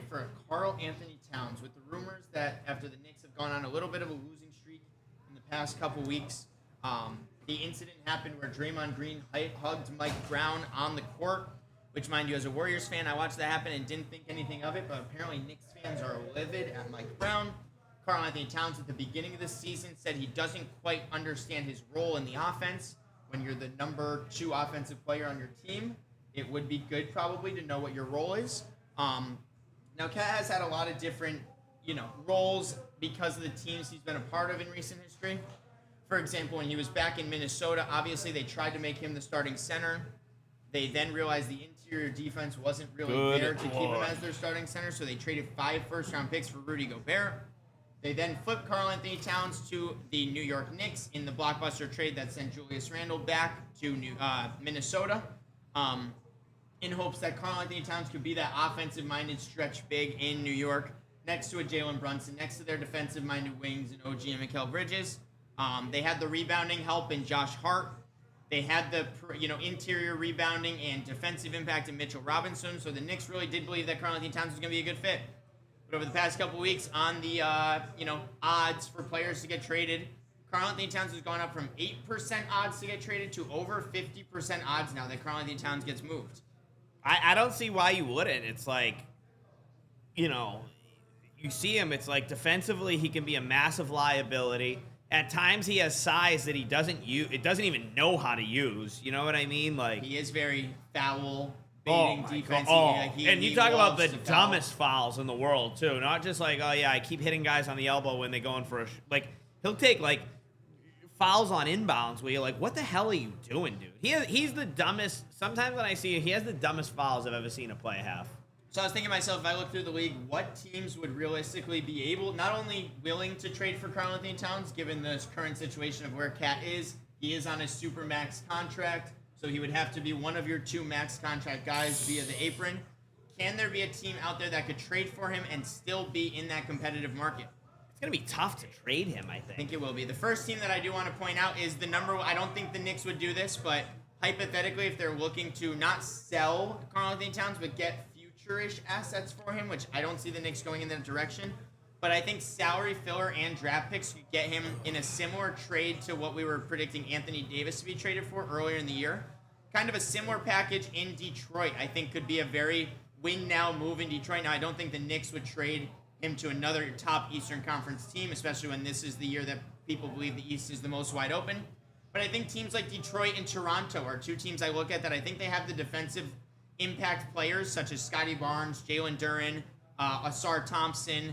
for a Karl-Anthony Towns with the rumors that after the Knicks have gone on a little bit of a losing streak in the past couple weeks, the incident happened where Draymond Green hugged Mike Brown on the court, which, mind you, as a Warriors fan, I watched that happen and didn't think anything of it, but apparently Knicks fans are livid at Mike Brown. Karl-Anthony Towns at the beginning of the season said he doesn't quite understand his role in the offense. When you're the number 2 offensive player on your team, it would be good probably to know what your role is. Now, Cat has had a lot of different, roles because of the teams he's been a part of in recent history. For example, when he was back in Minnesota, obviously they tried to make him the starting center. They then realized the interior defense wasn't really there to keep him as their starting center, so they traded 5 first-round picks for Rudy Gobert. They then flipped Karl-Anthony Towns to the New York Knicks in the blockbuster trade that sent Julius Randle back to Minnesota, in hopes that Karl-Anthony Towns could be that offensive-minded stretch big in New York, next to a Jalen Brunson, next to their defensive-minded wings and OG and Mikal Bridges. They had the rebounding help in Josh Hart. They had the interior rebounding and defensive impact in Mitchell Robinson. So the Knicks really did believe that Karl-Anthony Towns was going to be a good fit. But over the past couple weeks, on the odds for players to get traded, Karl-Anthony Towns has gone up from 8% odds to get traded to over 50% odds now that Karl-Anthony Towns gets moved. I don't see why you wouldn't. It's like, you see him. It's like defensively he can be a massive liability. At times he has size that he doesn't use. It doesn't even know how to use. You know what I mean? Like he is very foul baiting defense. And you talk about the dumbest fouls in the world too. Not just like, oh yeah, I keep hitting guys on the elbow when they go in for he'll take fouls on inbounds where you're like, what the hell are you doing, dude? He's the dumbest. Sometimes when I see it, he has the dumbest fouls I've ever seen a player have. So I was thinking to myself, if I look through the league, what teams would realistically be able, not only willing to trade for Karl-Anthony Towns, given the current situation of where Cat is, he is on a super max contract, so he would have to be one of your 2 max contract guys via the apron. Can there be a team out there that could trade for him and still be in that competitive market? It's going to be tough to trade him, I think. I think it will be. The first team that I do want to point out is I don't think the Knicks would do this, but hypothetically, if they're looking to not sell Karl-Anthony Towns, but get ish assets for him, which I don't see the Knicks going in that direction. But I think salary filler and draft picks could get him in a similar trade to what we were predicting Anthony Davis to be traded for earlier in the year. Kind of a similar package in Detroit, I think could be a very win-now move in Detroit. Now, I don't think the Knicks would trade him to another top Eastern Conference team, especially when this is the year that people believe the East is the most wide open. But I think teams like Detroit and Toronto are 2 teams I look at that I think they have the defensive impact players such as Scotty Barnes, Jalen Duren, Asar Thompson.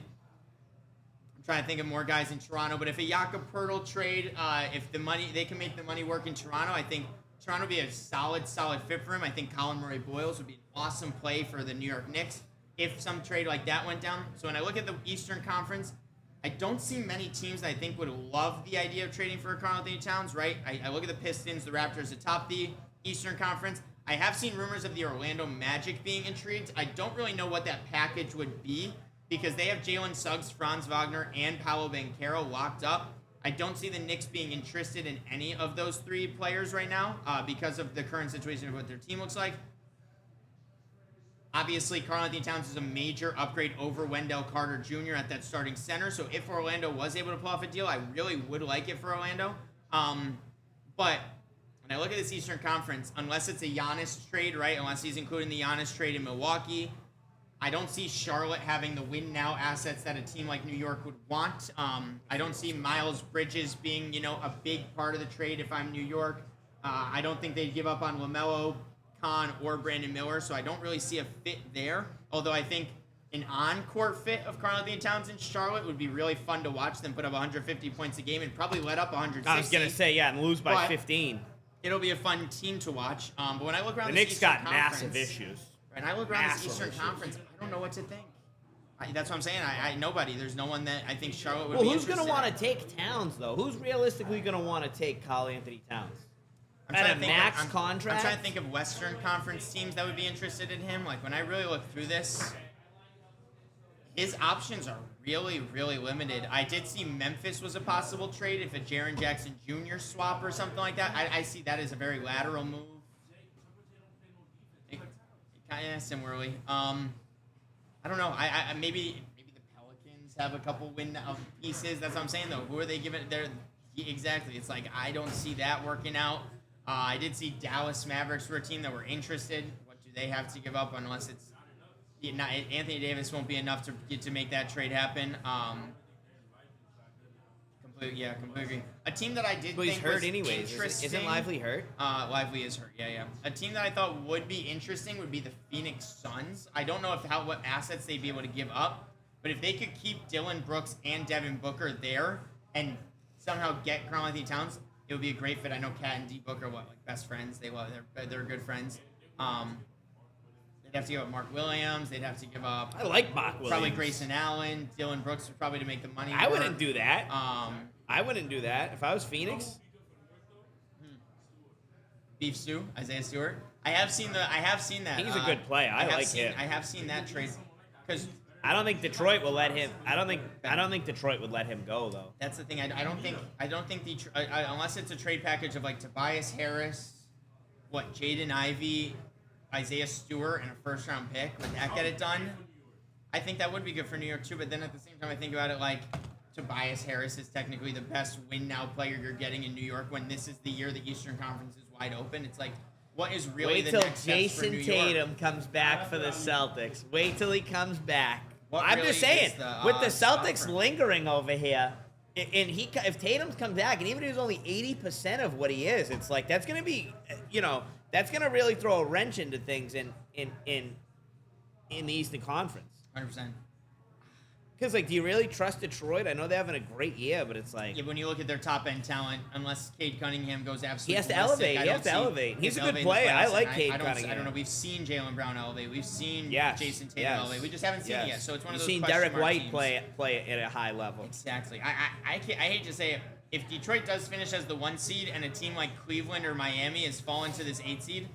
I'm trying to think of more guys in Toronto, but if a Jakob Poeltl trade, if they can make the money work in Toronto, I think Toronto would be a solid fit for him. I think Colin Murray-Boyles would be an awesome play for the New York Knicks if some trade like that went down. So when I look at the Eastern Conference, I don't see many teams that I think would love the idea of trading for Karl-Anthony Towns, right? I look at the Pistons, the Raptors atop the Eastern Conference. I have seen rumors of the Orlando Magic being intrigued. I don't really know what that package would be because they have Jalen Suggs, Franz Wagner, and Paolo Banchero locked up. I don't see the Knicks being interested in any of those 3 players right now because of the current situation of what their team looks like. Obviously, Karl-Anthony Towns is a major upgrade over Wendell Carter Jr. at that starting center. So if Orlando was able to pull off a deal, I really would like it for Orlando. But when I look at this Eastern Conference, unless it's a Giannis trade, right? Unless he's including the Giannis trade in Milwaukee, I don't see Charlotte having the win-now assets that a team like New York would want. I don't see Miles Bridges being, a big part of the trade if I'm New York. I don't think they'd give up on LaMelo, Khan, or Brandon Miller, so I don't really see a fit there. Although I think an on-court fit of Karl-Anthony Towns in Charlotte would be really fun to watch them put up 150 points a game and probably let up 160. I was going to say, yeah, and lose by 15. It'll be a fun team to watch. But when I look around the this Knicks Eastern got Conference, massive issues. And I look around this Eastern Conference, I don't know what to think. That's what I'm saying. Nobody. There's no one that I think Charlotte would be interested in. Who's going to want to take Towns, though? Who's realistically going to want to take Karl-Anthony Towns? I'm trying to think of Western Conference teams that would be interested in him. Like, when I really look through this, his options are really, really limited. I did see Memphis was a possible trade if a Jaren Jackson Jr. swap or something like that. I see that as a very lateral move. Kind of similarly. I don't know. Maybe the Pelicans have a couple win of pieces. That's what I'm saying though. Who are they giving? They're exactly. It's like I don't see that working out. I did see Dallas Mavericks were a team that were interested. What do they have to give up unless it's not, Anthony Davis won't be enough to make that trade happen. Completely agree. A team that I did Well, think he's hurt was anyways. interesting. Isn't Lively hurt? Lively is hurt. Yeah. A team that I thought would be interesting would be the Phoenix Suns. I don't know what assets they'd be able to give up, but if they could keep Dylan Brooks and Devin Booker there and somehow get Karl-Anthony Towns, it would be a great fit. I know Kat and D Booker like best friends. They're good friends. They'd have to give up Mark Williams. They'd have to give up. I like Mark Williams. Probably Grayson Allen, Dylan Brooks, probably to make the money. I wouldn't do that. I wouldn't do that if I was Phoenix. Beef stew, Isaiah Stewart. I have seen that. He's a good player. I like him. I have seen that trade because I don't think Detroit will let him. I don't think Detroit would let him go though. that's the thing. I don't think unless it's a trade package of like Tobias Harris, Jaden Ivey, Isaiah Stewart, and a first round pick. Would that get it done? I think that would be good for New York too. But then at the same time, I think about it like Tobias Harris is technically the best win now player you're getting in New York when this is the year the Eastern Conference is wide open. It's like, what is really Wait the till next steps for New Jason York? Tatum comes back for the Celtics. Wait till he comes back. What I'm really just saying, is the with the odds Celtics stopper? lingering over here, and if Tatum comes back, and even if he's only 80% of what he is, it's like that's gonna be, that's gonna really throw a wrench into things in the Eastern Conference. 100%. Because like, do you really trust Detroit? I know they're having a great year, but it's like Yeah, when you look at their top end talent, unless Cade Cunningham goes absolutely he has to ballistic, elevate. I He has don't to see elevate. He's a him good elevating the player. I playoffs, like and Cade I Cunningham. don't know. We've seen Jaylen Brown elevate. We've seen Yes. Jason Tatum Yes. elevate. We just haven't seen it yet. So it's one of You've those seen question Derek mark White teams. play at a high level. Exactly. I hate to say it. If Detroit does finish as the 1 seed and a team like Cleveland or Miami has fallen to this 8 seed,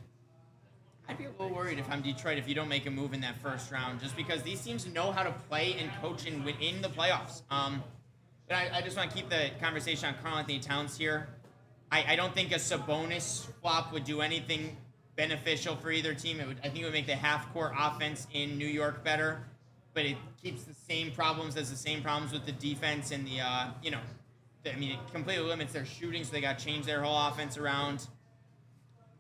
I'd be a little worried if I'm Detroit if you don't make a move in that first round, just because these teams know how to play and coach and win in the playoffs. But I just want to keep the conversation on Karl-Anthony Towns here. I don't think a Sabonis flop would do anything beneficial for either team. I think it would make the half-court offense in New York better, but it keeps the same problems with the defense and it completely limits their shooting, so they got to change their whole offense around.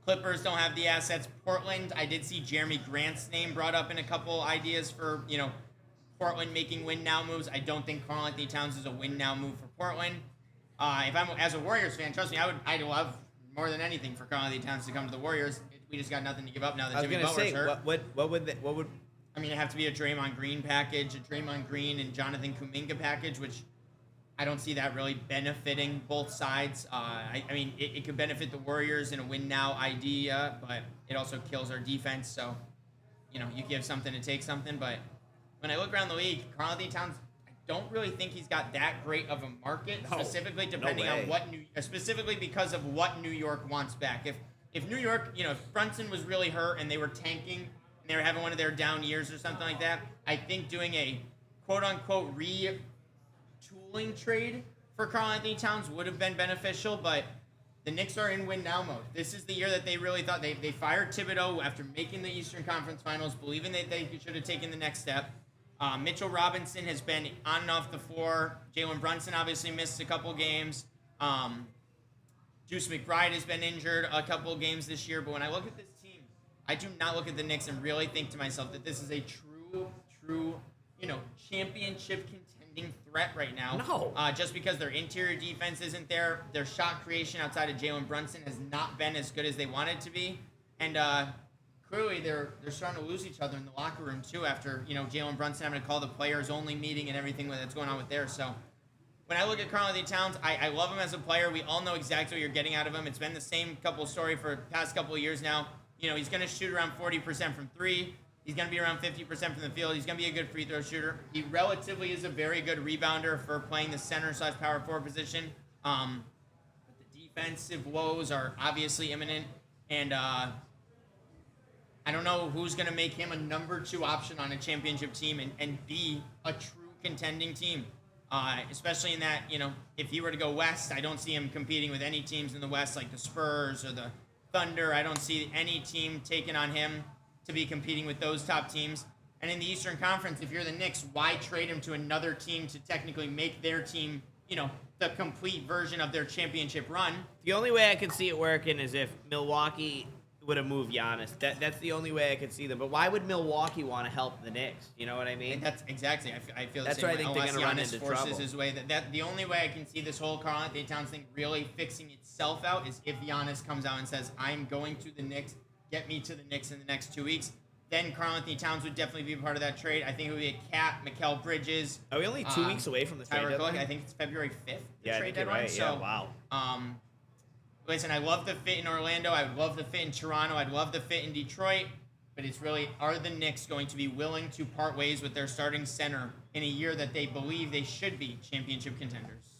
Clippers don't have the assets. Portland, I did see Jeremy Grant's name brought up in a couple ideas for, Portland making win-now moves. I don't think Karl-Anthony Towns is a win-now move for Portland. If I'm as a Warriors fan, trust me, I'd love more than anything for Karl-Anthony Towns to come to the Warriors. We just got nothing to give up now that Jimmy Butler's hurt. What would I mean, it'd have to be a Draymond Green package, a Draymond Green and Jonathan Kuminga package, which I don't see that really benefiting both sides. It could benefit the Warriors in a win-now idea, but it also kills our defense. So, you give something to take something. But when I look around the league, Karl-Anthony Towns, I don't really think he's got that great of a market, specifically depending on specifically because of what New York wants back. If New York, if Brunson was really hurt and they were tanking and they were having one of their down years or something like that, I think doing a quote-unquote retooling trade for Karl-Anthony Towns would have been beneficial, but the Knicks are in win-now mode. This is the year that they really thought they fired Thibodeau after making the Eastern Conference Finals, believing that they should have taken the next step. Mitchell Robinson has been on and off the floor. Jalen Brunson obviously missed a couple games. Deuce McBride has been injured a couple games this year. But when I look at this team, I do not look at the Knicks and really think to myself that this is a true, championship contending threat right now. No. Just because their interior defense isn't there. Their shot creation outside of Jalen Brunson has not been as good as they wanted to be. And clearly they're starting to lose each other in the locker room too after, Jalen Brunson having to call the players only meeting and everything that's going on with there. So when I look at Karl-Anthony Towns, I love him as a player. We all know exactly what you're getting out of him. It's been the same story for the past couple of years now. He's going to shoot around 40% from three. He's going to be around 50% from the field. He's going to be a good free throw shooter. He relatively is a very good rebounder for playing the center/power forward position. But the defensive woes are obviously imminent. And I don't know who's going to make him a number 2 option on a championship team and be a true contending team. Especially in that, if he were to go west, I don't see him competing with any teams in the west like the Spurs or the Thunder. I don't see any team taking on him to be competing with those top teams. And in the Eastern Conference, if you're the Knicks, why trade him to another team to technically make their team, the complete version of their championship run? The only way I could see it working is if Milwaukee would have moved Giannis. That's the only way I could see them. But why would Milwaukee want to help the Knicks? You know what I mean? And that's exactly. I feel the That's same where I way. think they're Unless gonna run Giannis into forces trouble. his way. That the only way I can see this whole Karl-Anthony Towns thing really fixing itself out is if Giannis comes out and says, "I'm going to the Knicks. Get me to the Knicks in the next 2 weeks." Then Karl-Anthony Towns would definitely be a part of that trade. I think it would be a Cat, Mikal Bridges. Are we only 2 weeks away from the trade Tyler deadline? Cook. I think it's February 5th. The Yeah, I trade think you're deadline. right. So, Yeah, wow. Listen, I love the fit in Orlando. I would love the fit in Toronto. I'd love the fit in Detroit. But it's really, are the Knicks going to be willing to part ways with their starting center in a year that they believe they should be championship contenders?